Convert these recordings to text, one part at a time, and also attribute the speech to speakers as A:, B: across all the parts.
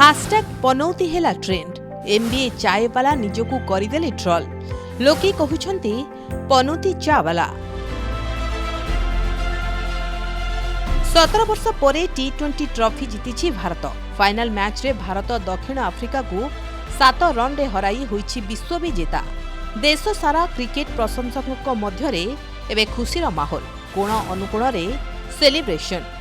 A: हाशटैग पनौती हेला trend. MBA चाय वाला निजकू करदेले troll. लोके कहउछंती पनौती चा वाला। 17 वर्ष परे टी20 ट्रॉफी जीतिछि भारत। फाइनल मैच रे भारत दक्षिण आफ्रिका को 7 रन रे हराई होइछि विश्व विजेता। देश सारा क्रिकेट प्रशंसकों मध्य रे एबे खुशीर माहौल। कोण अनुकोण रे सेलिब्रेशन।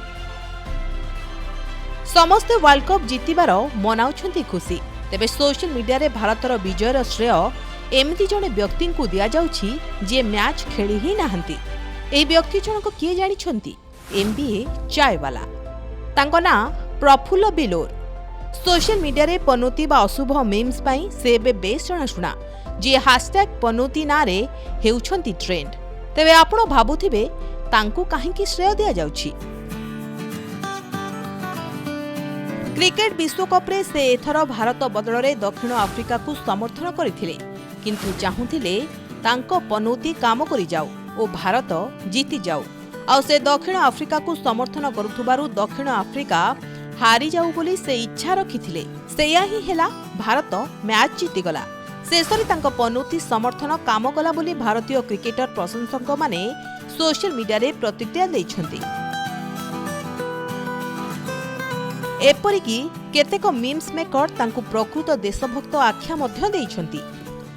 A: समस्त वर्ल्ड कप जीतिबार मनाउछंती खुशी। तेबे सोशल मीडिया रे भारतर विजयर श्रेय एमती जणे व्यक्ति को दिया जाउछि जे मैच खेली ही नाहंती। एही व्यक्ति जनक किए जानिछंती? एमबीए चाय वाला। तांको ना प्रफुल्ल बिलोर। सोशल मीडिया रे पनौती बा अशुभ मीम्स पई से एबे बेस जणाशुना जे हाशटैग पनौती ना रे हेउछंती ट्रेंड। तेबे आपण भाबुथिबे तांको काहेकि श्रेय दिया जाउछि? क्रिकेट विश्वकप रे से एथर भारत बदଳରେ दक्षिण आफ्रिका को समर्थन करथिले, किंतु चाहुथिले तांको पनौती काम करि जाऊ ओ भारत जीति जाऊ। आ से दक्षिण आफ्रिका को समर्थन करुथुबारु दक्षिण आफ्रिका हारी जाऊ बोली से इच्छा रखिथिले। सेया ही हेला, भारत मैच जीति गला। शेषरे तांको पनौती समर्थन काम कला बोली भारतीय क्रिकेटर प्रशंसक माने सोशल मीडिया रे प्रतिक्रिया दैछंती। एपरिकी केतेक मीम्स मेकर तांकु प्रकृत देशभक्त आख्या मध्य दैछंती।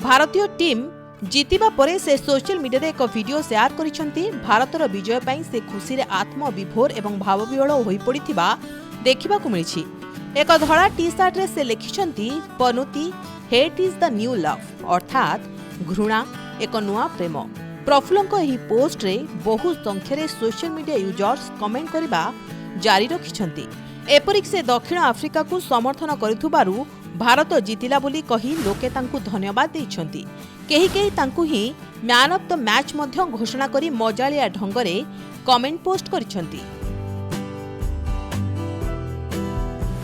A: भारतीय टीम जीतिबा परे से सोशल मीडिया रे एक वीडियो शेयर करिसंती। भारतर विजय पई से खुशी रे आत्मविभोर एवं भावविहल होई पड़िथिबा देखिबा को मिलिछि। एक धड़ा टी शर्ट रे से लिखिसंती पनौती hate is the new love, अर्थात घृणा एक नुआ प्रेम। प्रफुल्लଙ୍କ एही पोस्ट रे बहु संख्या रे सोशल मीडिया यूजर्स कमेंट करिबा जारी रखिसंती। एपरिक से दक्षिण आफ्रिका को समर्थन करिथुबारु भारत जीतिला बोली कही लोके तांकु धन्यवाद दैछंती। केही केही तांकु ही मैन ऑफ द मैच मध्य घोषणा करी मजालिया ढंगरे कमेंट पोस्ट करिसंती।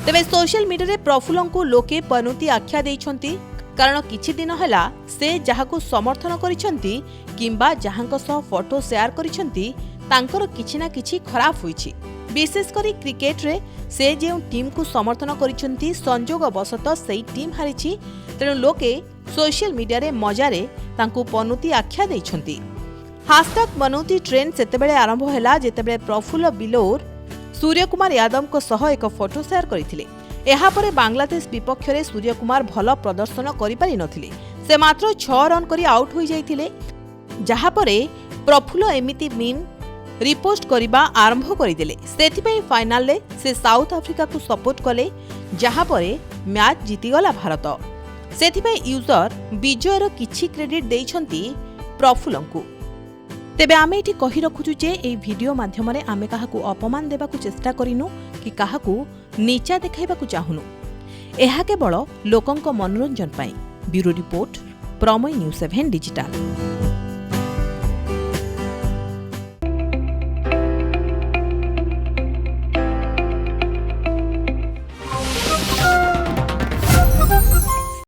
A: तेबे सोशल मीडिया रे प्रफुल्लଙ୍କୁ लोके पनौती आख्या दैछंती, कारण किछि दिन हला से जहाकू समर्थन करिसंती किंबा जहांक सह फोटो शेयर करिसंती तांकर किछि ना किछि खराब होइछि। विशेष करी क्रिकेट रे से जे टीम को समर्थन करिसंती संजोग बसत सेही टीम हारिछि, तेणु लोके सोशल मीडिया रे मजारे तांकु पनौती आख्या दैछंती। हाशटैग पनौती ट्रेंड सेतेबेले आरंभ होला जेतेबेले प्रफुल्ल बिलोर सूर्य कुमार यादव को सह एक फोटो शेयर करथिले। एहा परे बांग्लादेश विपक्ष रे सूर्य कुमार भल प्रदर्शन करि पारि नथिले। से मात्र 6 रन करी आउट होई जाइथिले, जहा परे प्रफुल्ल एमिति मीम रिपोस्ट करिबा आरंभ करिदेले। सेथिपई फाइनल ले से साउथ आफ्रिका को सपोर्ट कले, जहा परे मैच जीति गला भारत। सेथिपई यूजर विजयर किछि क्रेडिट दैछंती प्रफुल्लଙ୍କୁ। तेबे आमे एठी कहि रखुछु जे एई वीडियो माध्यम रे आमे काहाकू अपमान देबाकू चेष्टा करिनु कि काहाकू नीचा देखाइबाकू चाहुनु। एहा केवल लोकंक मनोरंजन पई। Bureau report, Prameya news 7 digital.